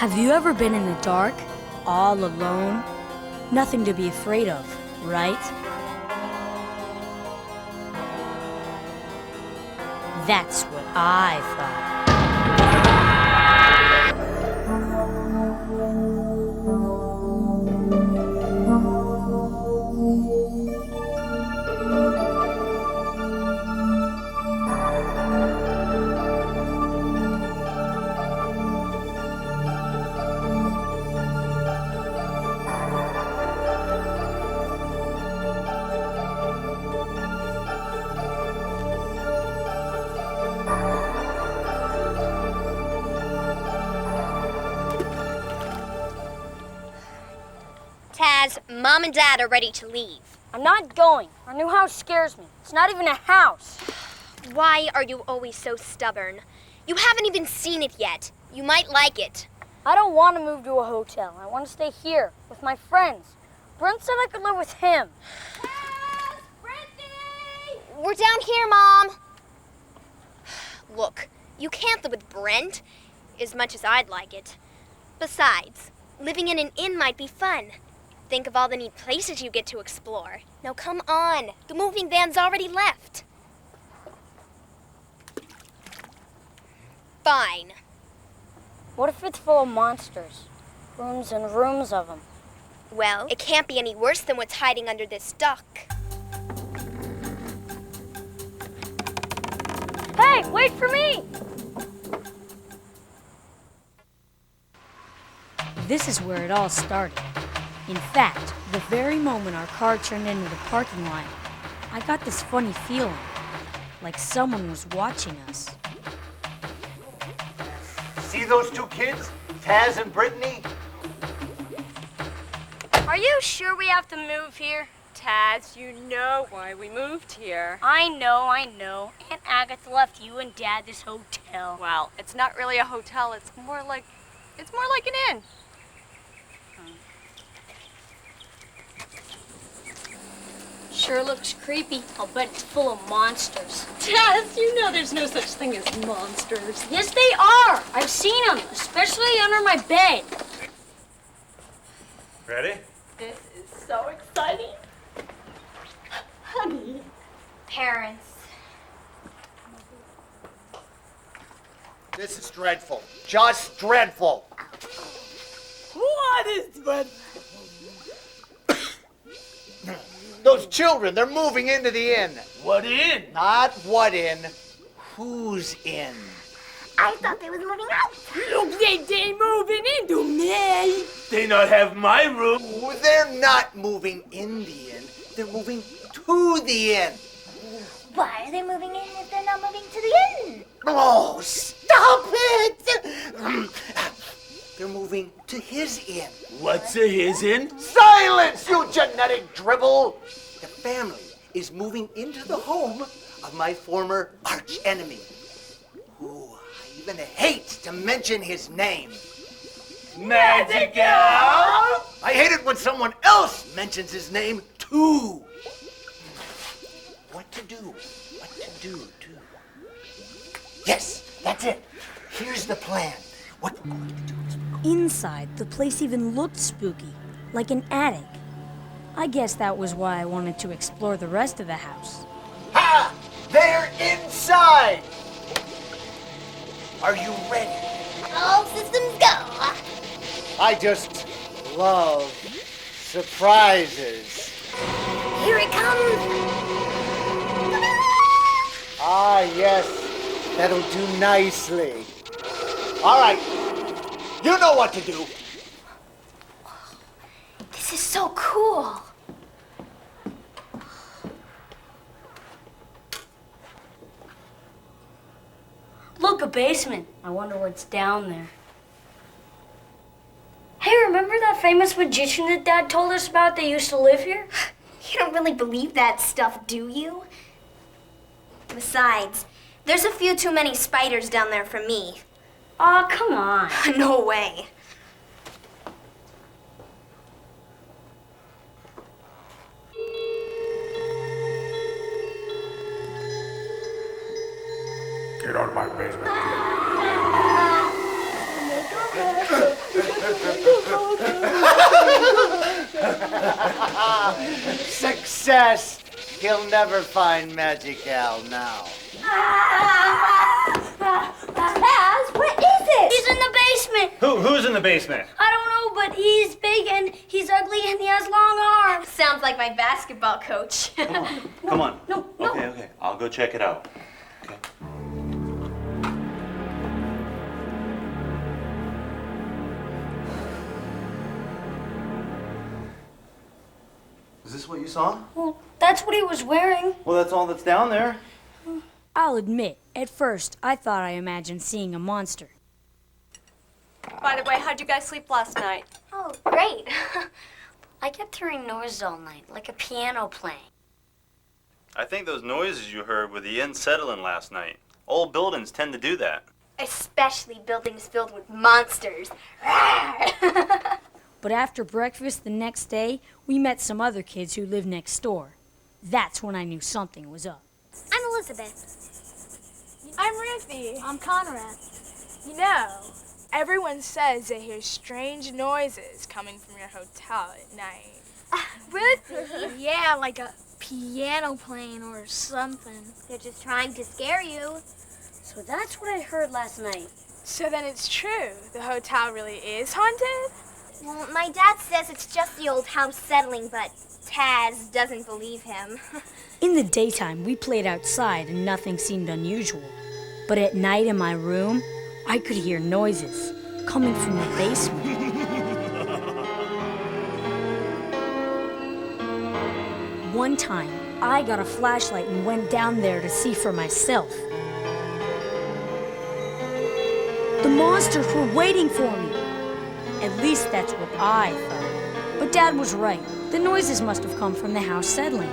Have you ever been in the dark, all alone? Nothing to be afraid of, right? That's what I thought. Taz, Mom and Dad are ready to leave. I'm not going. Our new house scares me. It's not even a house. Why are you always so stubborn? You haven't even seen it yet. You might like it. I don't want to move to a hotel. I want to stay here with my friends. Brent said I could live with him. Taz! Brittany! We're down here, Mom. Look, you can't live with Brent, as much as I'd like it. Besides, living in an inn might be fun. Think of all the neat places you get to explore. Now come on, the moving van's already left. Fine. What if it's full of monsters? Rooms and rooms of them. Well, it can't be any worse than what's hiding under this dock. Hey, wait for me! This is where it all started. In fact, the very moment our car turned into the parking lot, I got this funny feeling, like someone was watching us. See those two kids, Taz and Brittany? Are you sure we have to move here? Taz, you know why we moved here. I know. Aunt Agatha left you and Dad this hotel. Well, it's not really a hotel. It's more like an inn. Sure looks creepy. I'll bet it's full of monsters. Taz, you know there's no such thing as monsters. Yes, they are. I've seen them, especially under my bed. Ready? This is so exciting. Honey. Parents. This is dreadful. Just dreadful. What is dreadful? Those children, they're moving into the inn. What in? Not what in, who's in. I thought they was moving out. Look, they moving into me. They not have my room. They're not moving in the inn, they're moving to the inn. Why are they moving in if they're not moving to the inn? Oh, stop it! They're moving to his inn. What's a his in? Silence, you genetic dribble! The family is moving into the home of my former arch-enemy, who I even hate to mention his name. Magical! I hate it when someone else mentions his name, too. What to do, too. Yes, that's it. Here's the plan. What we're going to do is Inside, the place even looked spooky, like an attic. I guess that was why I wanted to explore the rest of the house. Ha! They're inside! Are you ready? All systems go. I just love surprises. Here it comes. Ah, yes. That'll do nicely. All right. You know what to do. This is so cool. Look, a basement. I wonder what's down there. Hey, remember that famous magician that Dad told us about that used to live here? You don't really believe that stuff, do you? Besides, there's a few too many spiders down there for me. Aw, come on. No way. Get out of my basement. Success! He'll never find Magic Al now. Taz, what is it? He's in the basement. Who's in the basement? I don't know, but he's big and he's ugly and he has long arms. Sounds like my basketball coach. Come on. No. Okay. I'll go check it out. Okay. Is this what you saw? Well, that's what he was wearing. Well, that's all that's down there. I'll admit, at first, I thought I imagined seeing a monster. By the way, how'd you guys sleep last night? Oh, great. I kept hearing noises all night, like a piano playing. I think those noises you heard were the unsettling last night. Old buildings tend to do that. Especially buildings filled with monsters. But after breakfast the next day, we met some other kids who lived next door. That's when I knew something was up. I'm Elizabeth. I'm Ruthie. I'm Conrad. You know, everyone says they hear strange noises coming from your hotel at night. Ruthie? Yeah, like a piano playing or something. They're just trying to scare you. So that's what I heard last night. So then it's true. The hotel really is haunted? Well, my dad says it's just the old house settling, but Taz doesn't believe him. In the daytime, we played outside and nothing seemed unusual. But at night in my room, I could hear noises coming from the basement. One time, I got a flashlight and went down there to see for myself. The monsters were waiting for me. At least that's what I thought. But Dad was right. The noises must have come from the house settling.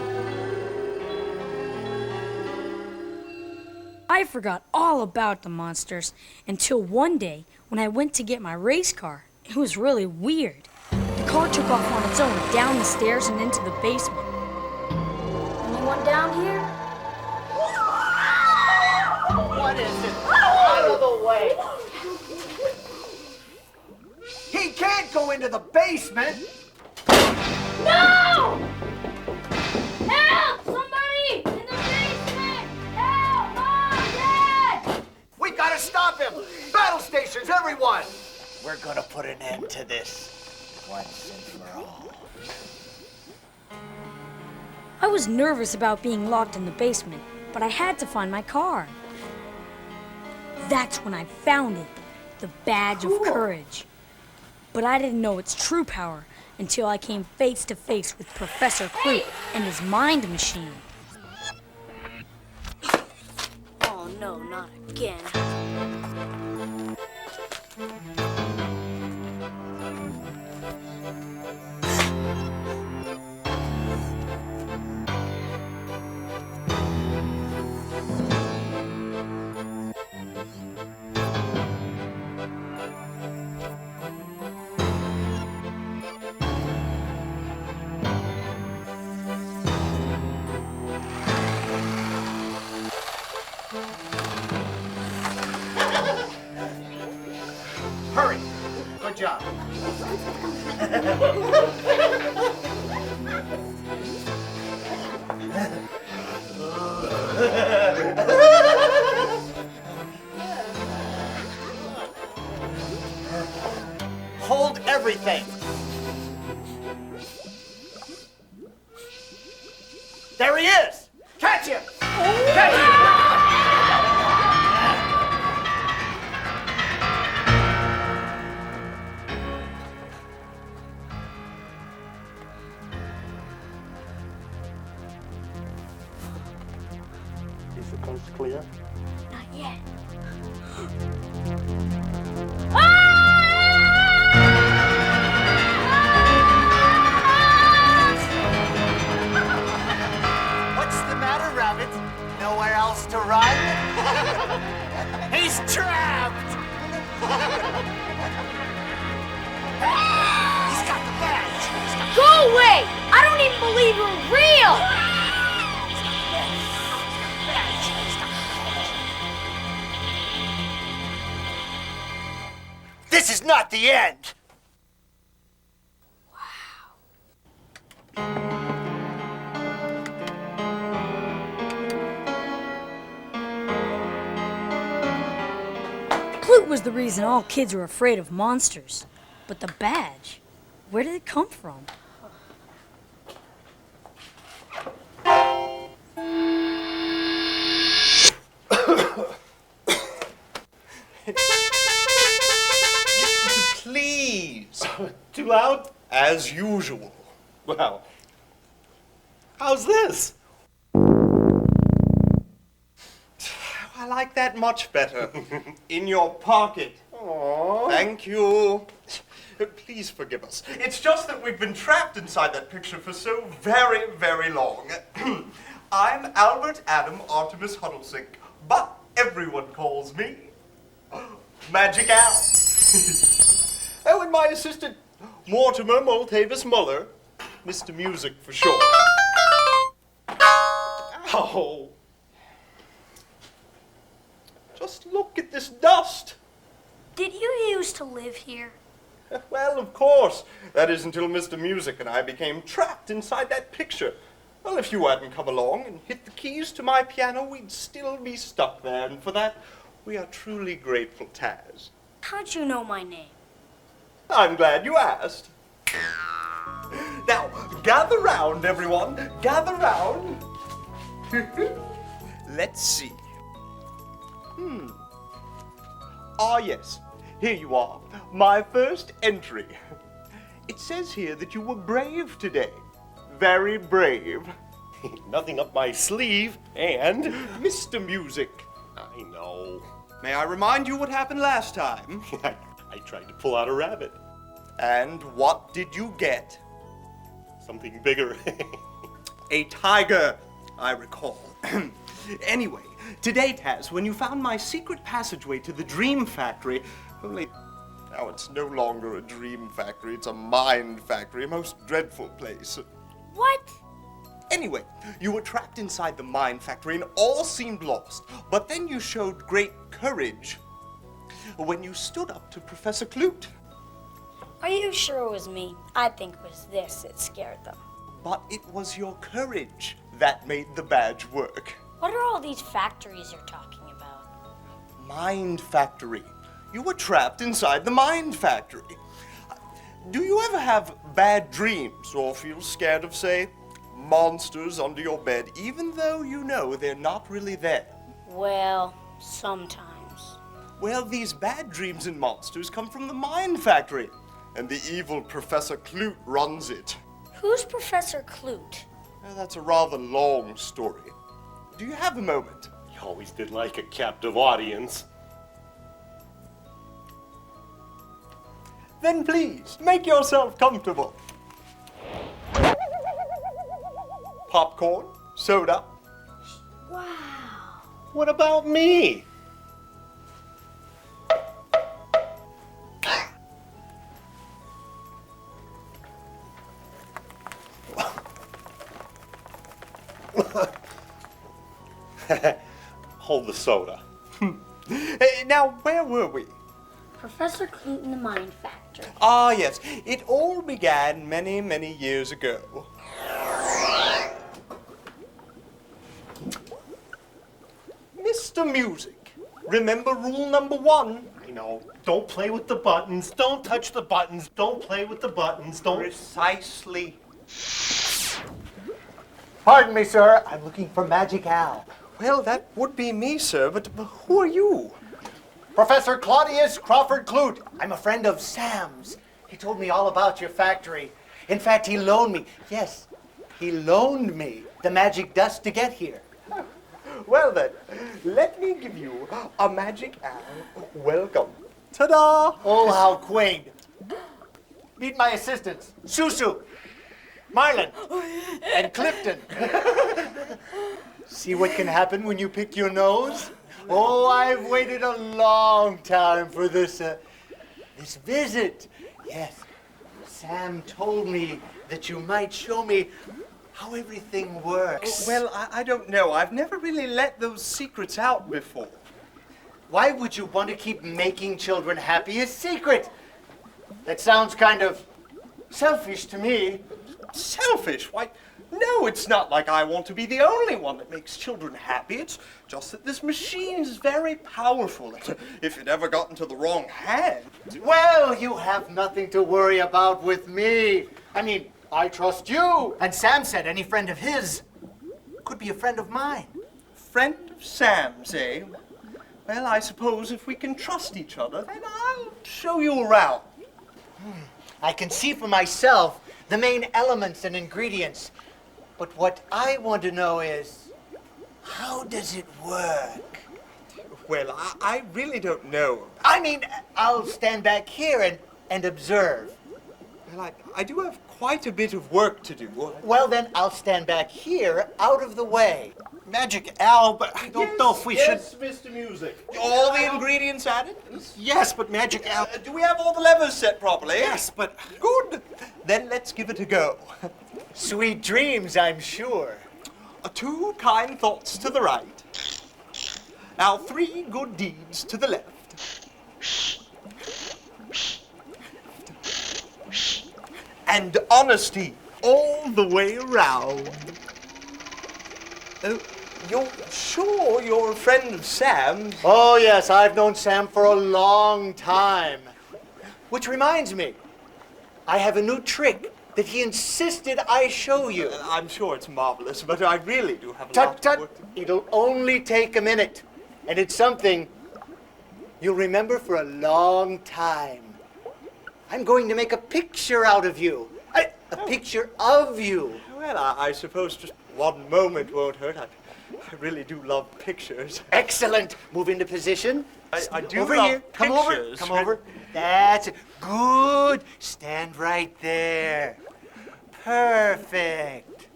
I forgot all about the monsters until one day when I went to get my race car. It was really weird. The car took off on its own down the stairs and into the basement. Anyone down here? What is it? Out of the way! He can't go into the basement! No! Help! Somebody! In the basement! Help! Mom! Dad! We gotta stop him! Battle stations, everyone! We're gonna put an end to this once and for all. I was nervous about being locked in the basement, but I had to find my car. That's when I found it, the badge of courage. But I didn't know its true power until I came face to face with Professor Clute and his mind machine. Oh no, not again. Hurry! Good job. Hold everything. There he is! Catch him! Catch him! Is the coast clear? Not yet. What's the matter, Rabbit? Nowhere else to run? He's trapped! He's got the badge! Go away! I don't even believe you're real! This is not the end! Wow. was the reason all kids were afraid of monsters. But the badge, where did it come from? Please. Too loud? As usual. Well, how's this? I like that much better. In your pocket. Aww. Thank you. Please forgive us. It's just that we've been trapped inside that picture for so very, very long. I'm Albert Adam Artemis Huddlesink, but everyone calls me Magic Al. Oh, and my assistant, Mortimer Maltavis Muller, Mr. Music for short. Oh. Just look at this dust. Did you used to live here? Well, of course. That is until Mr. Music and I became trapped inside that picture. Well, if you hadn't come along and hit the keys to my piano, we'd still be stuck there, and for that, we are truly grateful, Taz. How'd you know my name? I'm glad you asked. Now, gather round, everyone. Gather round. Let's see. Ah, yes. Here you are. My first entry. It says here that you were brave today. Very brave. Nothing up my sleeve. And Mr. Music. I know. May I remind you what happened last time? I tried to pull out a rabbit. And what did you get? Something bigger. A tiger, I recall. Anyway, today, Taz, when you found my secret passageway to the Dream Factory, only now it's no longer a dream factory, it's a mind factory, a most dreadful place. What? Anyway, you were trapped inside the mind factory and all seemed lost, but then you showed great courage when you stood up to Professor Clute. Are you sure it was me? I think it was this that scared them. But it was your courage that made the badge work. What are all these factories you're talking about? Mind factory. You were trapped inside the mind factory. Do you ever have bad dreams or feel scared of, say, monsters under your bed, even though you know they're not really there? Well, sometimes. Well, these bad dreams and monsters come from the mind factory, and the evil Professor Clute runs it. Who's Professor Clute? Well, that's a rather long story. Do you have a moment? He always did like a captive audience. Then please, make yourself comfortable. Popcorn, soda. Wow. What about me? Hold the soda. Now, where were we? Professor Clute in the Mind Factory. Ah, yes. It all began many, many years ago. Mr. Music, remember rule number 1? I know. Don't play with the buttons. Don't touch the buttons. Don't play with the buttons. Don't. Precisely. Pardon me, sir. I'm looking for Magic Al. Well, that would be me, sir, but who are you? Professor Claudius Crawford Clute. I'm a friend of Sam's. He told me all about your factory. In fact, he loaned me, yes, he loaned me the magic dust to get here. Well then, let me give you a Magic Al welcome. Ta-da! Oh, how quaint. Meet my assistants, Susu, Marlin, and Clifton. See what can happen when you pick your nose? Oh, I've waited a long time for this visit. Yes, Sam told me that you might show me how everything works. Well, I don't know. I've never really let those secrets out before. Why would you want to keep making children happy a secret? That sounds kind of selfish to me. selfish. Why, no, it's not like I want to be the only one that makes children happy. It's just that this machine is very powerful. If it ever got into the wrong hands... Well, you have nothing to worry about with me. I mean, I trust you. And Sam said any friend of his could be a friend of mine. Friend of Sam's, eh? Well, I suppose if we can trust each other, then I'll show you around. I can see for myself the main elements and ingredients. But what I want to know is, how does it work? Well, I really don't know. I mean, I'll stand back here and observe. Well, I do have quite a bit of work to do. Well, then I'll stand back here, out of the way. Magic Al, but I don't know if we should... Yes, Mr. Music. All the ingredients added? Yes, but Magic Al... Do we have all the levers set properly? Yes, but... Good. Then let's give it a go. Sweet dreams, I'm sure. 2 kind thoughts to the right. Now 3 good deeds to the left. And honesty all the way around. You're sure you're a friend of Sam's? Oh, yes, I've known Sam for a long time. Which reminds me, I have a new trick that he insisted I show you. I'm sure it's marvelous, but I really do have a Tut, lot tut. of work to do. It'll only take a minute. And it's something you'll remember for a long time. I'm going to make a picture out of you. A picture of you. Well, I suppose just one moment won't hurt. I really do love pictures. Excellent. Move into position. I do over love here. Come pictures. over. Come over. That's it. Good. Stand right there. Perfect.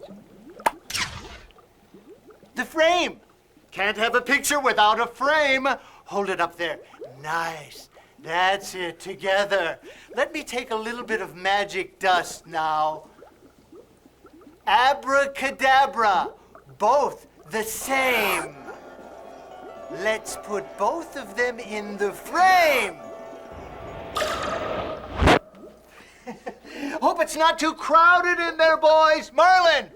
The frame. Can't have a picture without a frame. Hold it up there. Nice. That's it. Together. Let me take a little bit of magic dust now. Abracadabra. Both the same. Let's put both of them in the frame. Hope it's not too crowded in there, boys. Merlin,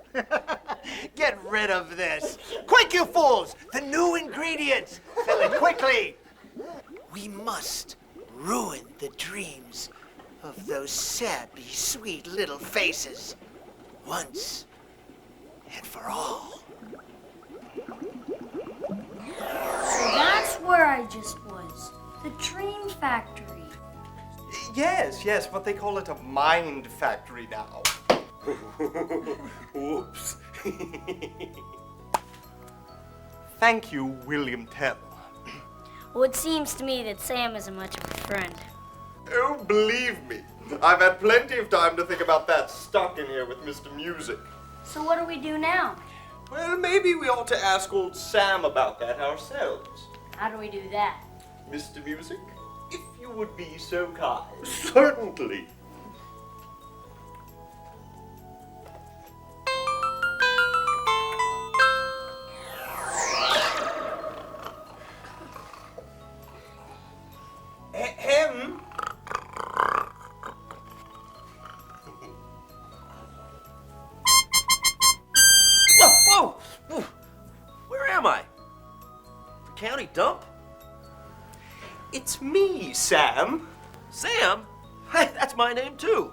get rid of this. Quick, you fools. The new ingredients. Fill it quickly. We must ruin the dreams of those sappy, sweet little faces once and for all. So that's where I just was. The Dream Factory. Yes, but they call it a mind factory now. Oops. Thank you, William Tell. Well, it seems to me that Sam isn't much of a friend. Oh, believe me, I've had plenty of time to think about that stuck in here with Mr. Music. So what do we do now? Well, maybe we ought to ask old Sam about that ourselves. How do we do that? Mr. Music, if you would be so kind. Certainly. Him? Whoa! Where am I? The county dump? It's me, Sam. Sam? That's my name too.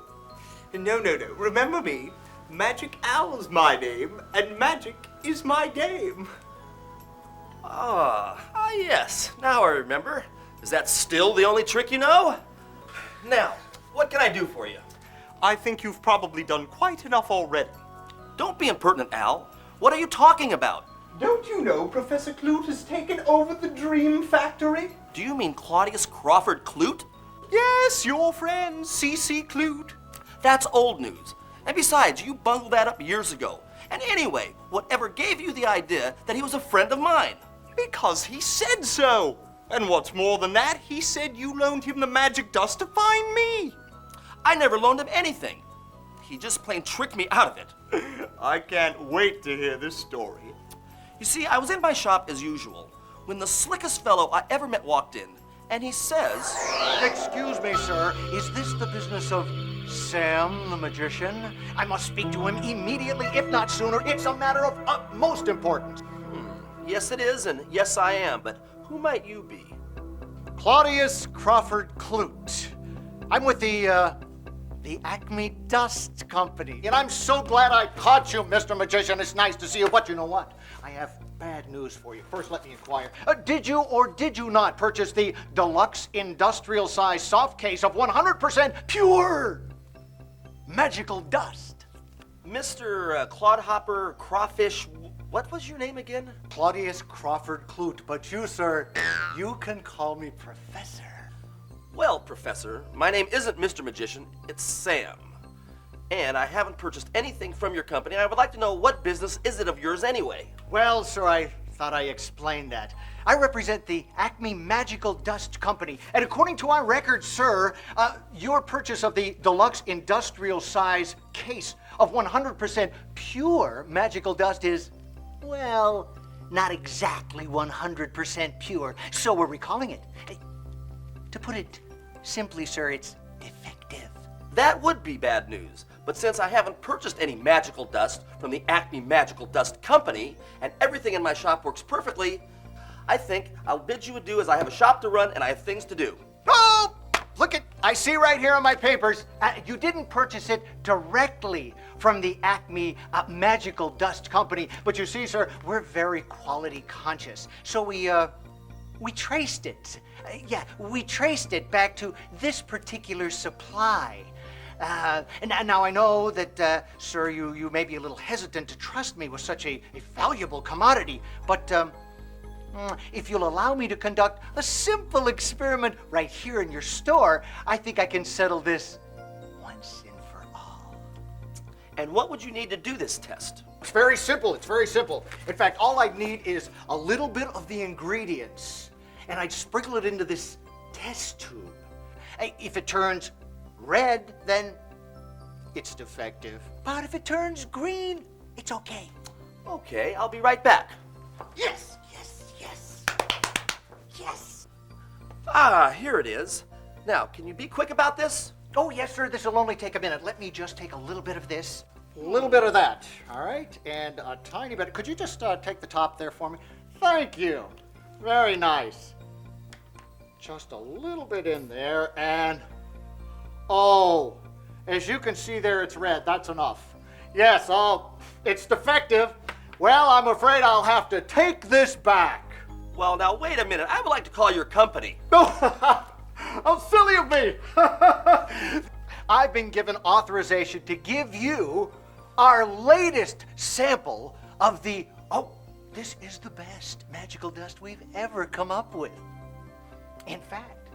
No. Remember me. Magic Al's my name, and magic is my game. Yes. Now I remember. Is that still the only trick you know? Now, what can I do for you? I think you've probably done quite enough already. Don't be impertinent, Al. What are you talking about? Don't you know Professor Clute has taken over the Dream Factory? Do you mean Claudius Crawford Clute? Yes, your friend, C.C. Clute. That's old news. And besides, you bungled that up years ago. And anyway, whatever gave you the idea that he was a friend of mine? Because he said so. And what's more than that, he said you loaned him the magic dust to find me. I never loaned him anything. He just plain tricked me out of it. I can't wait to hear this story. You see, I was in my shop as usual when the slickest fellow I ever met walked in, and he says, Excuse me, sir. Is this the business of Sam the magician? I must speak to him immediately, if not sooner. It's a matter of utmost importance. Yes, it is, and yes, I am. But who might you be? Claudius Crawford Clute. I'm with the Acme Dust Company. And I'm so glad I caught you, Mr. Magician. It's nice to see you, but you know what? I have bad news for you. First, let me inquire. Did you or did you not purchase the deluxe industrial size soft case of 100% pure magical dust? Mr. Clodhopper Crawfish, what was your name again? Claudius Crawford Clute, but you, sir, you can call me Professor. Well, Professor, my name isn't Mr. Magician, it's Sam. And I haven't purchased anything from your company. I would like to know, what business is it of yours anyway? Well, sir, I thought I explained that. I represent the Acme Magical Dust Company, and according to our records, sir, your purchase of the deluxe industrial size case of 100% pure magical dust is, well, not exactly 100% pure, so we're recalling it. To put it simply, sir, it's defective. That would be bad news. But since I haven't purchased any magical dust from the Acme Magical Dust Company, and everything in my shop works perfectly, I think I'll bid you adieu, as I have a shop to run and I have things to do. Oh! Look, I see right here on my papers, you didn't purchase it directly from the Acme Magical Dust Company. But you see, sir, we're very quality conscious. So we traced it. We traced it back to this particular supply. And now I know that, sir, you may be a little hesitant to trust me with such a valuable commodity, but if you'll allow me to conduct a simple experiment right here in your store, I think I can settle this once and for all. And what would you need to do this test? It's very simple. It's very simple. In fact, all I'd need is a little bit of the ingredients, and I'd sprinkle it into this test tube. If it turns red, then it's defective. But if it turns green, it's okay. Okay, I'll be right back. Yes, yes, yes, yes. Ah, here it is. Now, can you be quick about this? Oh, yes, sir. This will only take a minute. Let me just take a little bit of this. A little bit of that, all right? And a tiny bit. Could you just take the top there for me? Thank you. Very nice. Just a little bit in there, and oh, as you can see there, it's red. That's enough. Yes, it's defective. Well, I'm afraid I'll have to take this back. Well, now, wait a minute. I would like to call your company. How silly of me. I've been given authorization to give you our latest sample of the, this is the best magical dust we've ever come up with. In fact,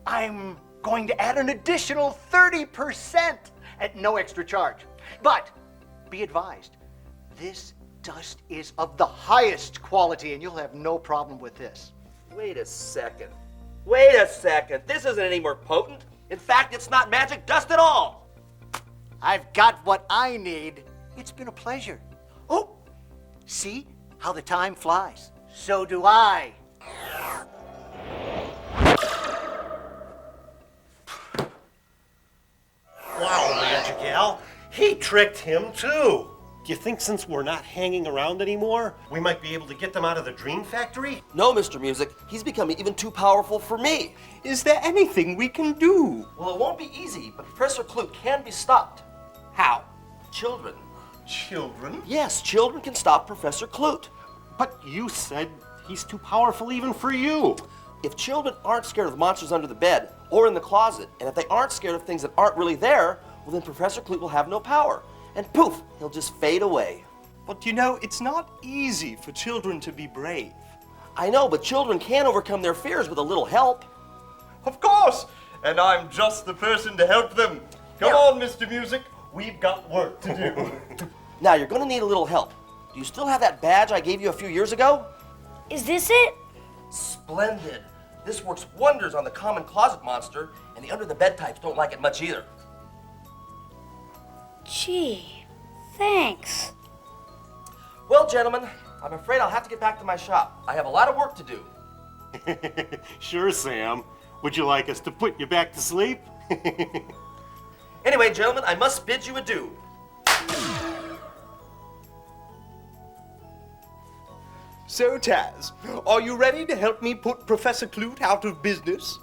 I'm going to add an additional 30% at no extra charge. But be advised, this dust is of the highest quality, and you'll have no problem with this. Wait a second. Wait a second. This isn't any more potent. In fact, it's not magic dust at all. I've got what I need. It's been a pleasure. Oh, see how the time flies? So do I. Wow, Magic Al. He tricked him too. Do you think since we're not hanging around anymore, we might be able to get them out of the Dream Factory? No, Mr. Music. He's becoming even too powerful for me. Is there anything we can do? Well, it won't be easy, but Professor Clute can be stopped. How? Children. Children? Yes, children can stop Professor Clute. But you said he's too powerful even for you. If children aren't scared of the monsters under the bed or in the closet, and if they aren't scared of things that aren't really there, well, then Professor Clute will have no power. And poof, he'll just fade away. But you know, it's not easy for children to be brave. I know, but children can overcome their fears with a little help. Of course! And I'm just the person to help them. Come on, Mr. Music. We've got work to do. Now, you're going to need a little help. Do you still have that badge I gave you a few years ago? Is this it? Splendid. This works wonders on the common closet monster, and the under-the-bed types don't like it much either. Gee, thanks. Well, gentlemen, I'm afraid I'll have to get back to my shop. I have a lot of work to do. Sure, Sam. Would you like us to put you back to sleep? Anyway, gentlemen, I must bid you adieu. So, Taz, are you ready to help me put Professor Clute out of business?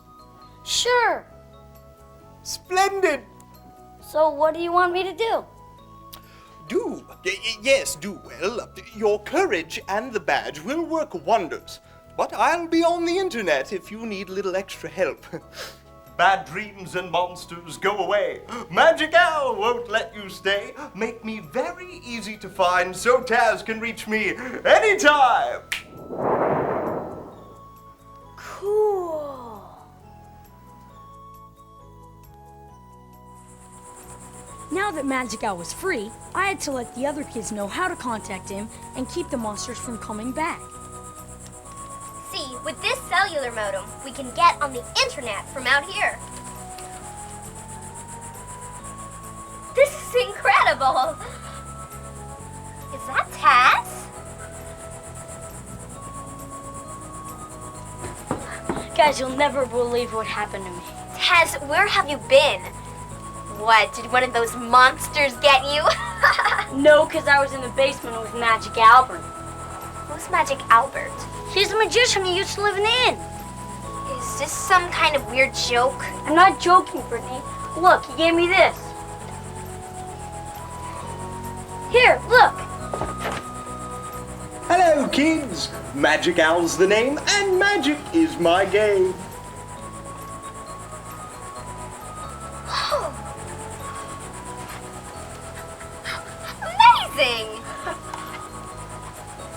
Sure. Splendid! So what do you want me to do? Yes, do well. Your courage and the badge will work wonders. But I'll be on the internet if you need a little extra help. Bad dreams and monsters go away. Magic Al won't let you stay. Make me very easy to find so Taz can reach me anytime. Cool. Now that Magic Al was free, I had to let the other kids know how to contact him and keep the monsters from coming back. See, with this cellular modem, we can get on the internet from out here. This is incredible! Is that Taz? Guys, you'll never believe what happened to me. Taz, where have you been? What, did one of those monsters get you? No, because I was in the basement with Magic Albert. Who's Magic Albert? He's a magician. He used to live in the inn. Is this some kind of weird joke? I'm not joking, Brittany. Look, he gave me this. Here, look. Hello, kids. Magic Al's the name, and magic is my game. Amazing!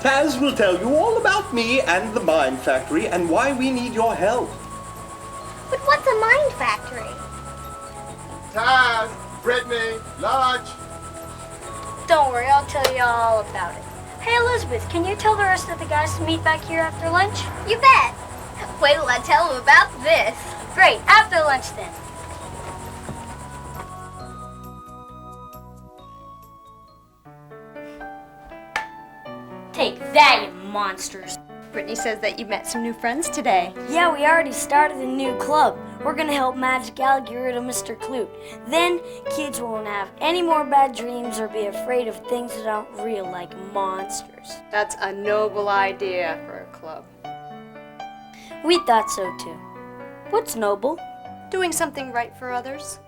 Taz will tell you all about me and the Mind Factory and why we need your help. But what's a mind factory? Taz, Brittany, lunch. Don't worry, I'll tell you all about it. Hey, Elizabeth, can you tell the rest of the guys to meet back here after lunch? You bet! Wait till I tell them about this. Great, after lunch then. Take that, you monsters. Brittany says that you met some new friends today. Yeah, we already started a new club. We're gonna help Magic Al get rid of Mr. Clute. Then kids won't have any more bad dreams or be afraid of things that aren't real, like monsters. That's a noble idea for a club. We thought so too. What's noble? Doing something right for others.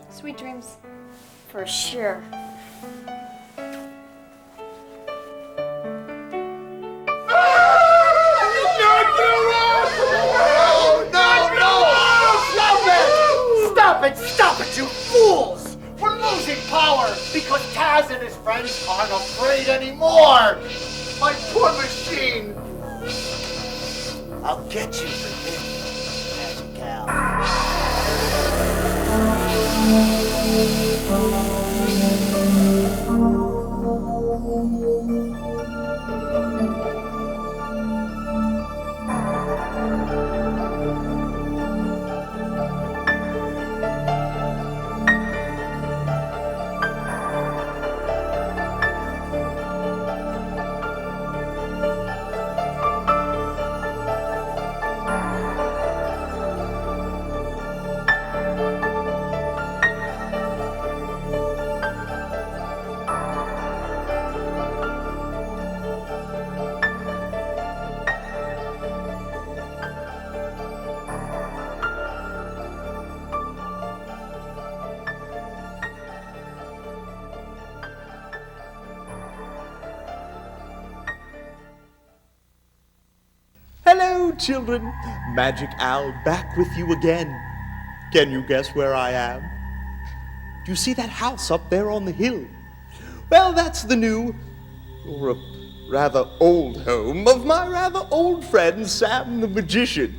Sweet dreams. For sure. Stop it, you fools! We're losing power because Taz and his friends aren't afraid anymore! My poor machine! I'll get you for this, Magic Al. Hello, children. Magic Al back with you again. Can you guess where I am? Do you see that house up there on the hill? Well, that's the new, or rather old home of my rather old friend Sam the Magician.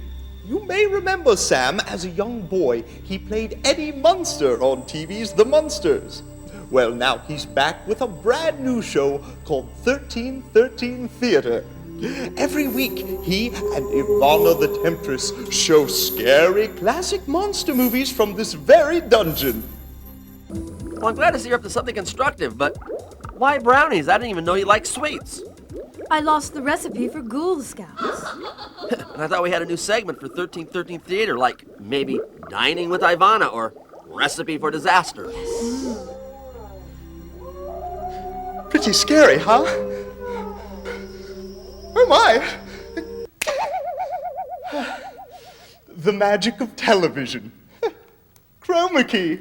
You may remember Sam as a young boy. He played Eddie Munster on TV's The Munsters. Well, now he's back with a brand new show called 1313 Theater. Every week, he and Ivana the Temptress show scary classic monster movies from this very dungeon. Well, I'm glad to see you're up to something constructive, but why brownies? I didn't even know you liked sweets. I lost the recipe for Ghoul Scouts. And I thought we had a new segment for 1313 Theater, like maybe Dining with Ivana or recipe for disaster. Pretty scary, huh? Oh my! The magic of television. Chroma key.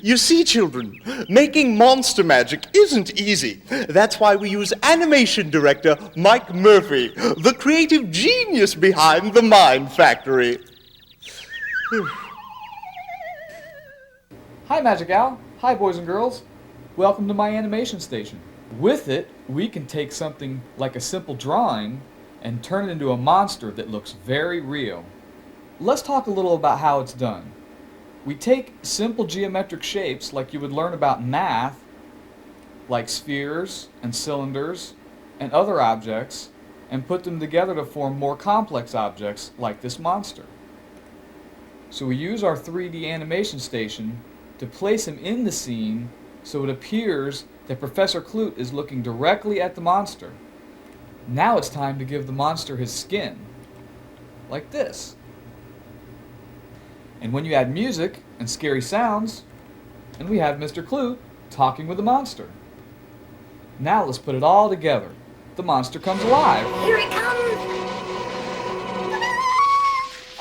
You see, children, making monster magic isn't easy. That's why we use animation director Mike Murphy, the creative genius behind the Mind Factory. Hi, Magic Al. Hi, boys and girls. Welcome to my animation station. With it, we can take something like a simple drawing and turn it into a monster that looks very real. Let's talk a little about how it's done. We take simple geometric shapes like you would learn about in math, like spheres and cylinders and other objects, and put them together to form more complex objects like this monster. So we use our 3D animation station to place him in the scene so it appears that Professor Clute is looking directly at the monster. Now it's time to give the monster his skin, like this. And when you add music and scary sounds, and we have Mr. Clute talking with the monster. Now let's put it all together. The monster comes alive. Here it comes!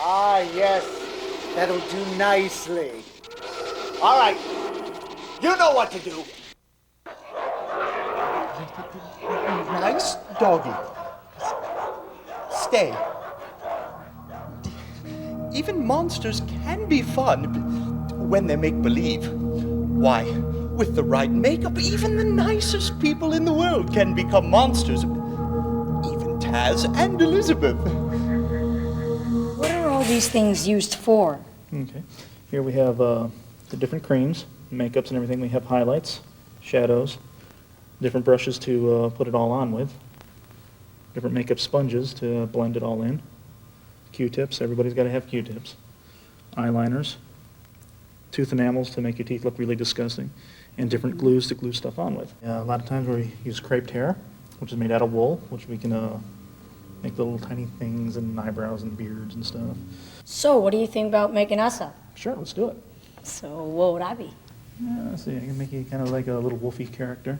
Ah, yes. That'll do nicely. All right. You know what to do. Nice doggy. Stay. Even monsters can be fun when they make believe. Why, with the right makeup, even the nicest people in the world can become monsters. Even Taz and Elizabeth. What are all these things used for? Okay. Here we have the different creams, makeups and everything. We have highlights, shadows, different brushes to put it all on with, different makeup sponges to blend it all in, Q-tips, everybody's got to have Q-tips, eyeliners, tooth enamels to make your teeth look really disgusting, and different glues to glue stuff on with. A lot of times we use creped hair, which is made out of wool, which we can make little tiny things and eyebrows and beards and stuff. So, what do you think about making us up? Sure, let's do it. So, what would I be? Let's see, I can make you kind of like a little wolfy character.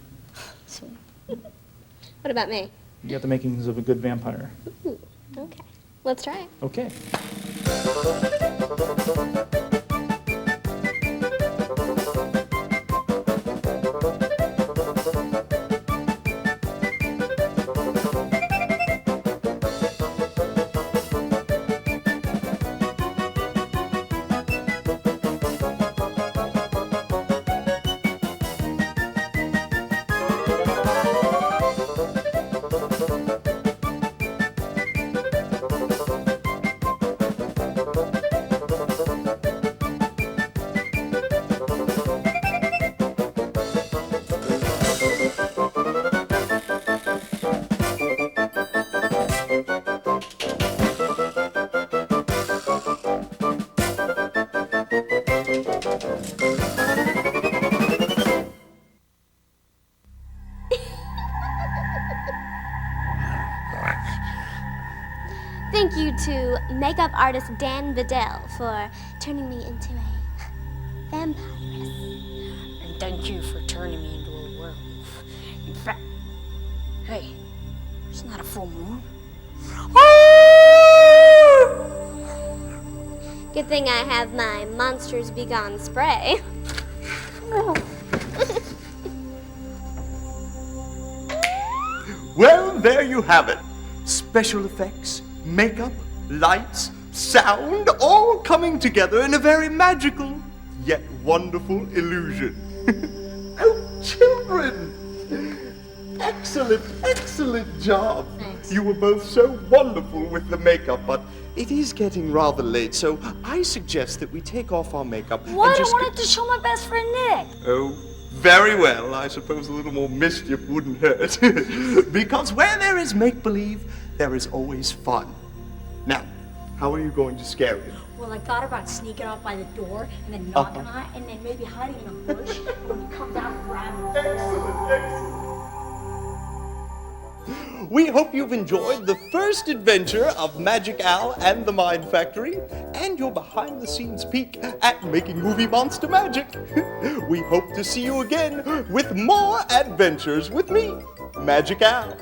Sweet. What about me? You got the makings of a good vampire. Ooh, okay. Let's try it. Okay. Thank you to makeup artist Dan Vidal for turning me into a vampiress. And thank you for turning me into a werewolf. In fact, hey, it's not a full moon. Good thing I have my Monsters Be Gone spray. Well, there you have it. Special effects, makeup, lights, sound, all coming together in a very magical, yet wonderful illusion. Oh, children! Excellent, excellent job. Thanks. You were both so wonderful with the makeup, but it is getting rather late, so I suggest that we take off our makeup What? and I just... wanted to show my best friend Nick. Oh, very well. I suppose a little more mischief wouldn't hurt. Because where there is make-believe, there is always fun. Now, how are you going to scare him? Well, I thought about sneaking out by the door and then knocking on it and then maybe hiding in a bush and when he comes out, grab him. Excellent, excellent. We hope you've enjoyed the first adventure of Magic Al and the Mind Factory, and your behind-the-scenes peek at making movie monster magic. We hope to see you again with more adventures with me, Magic Al.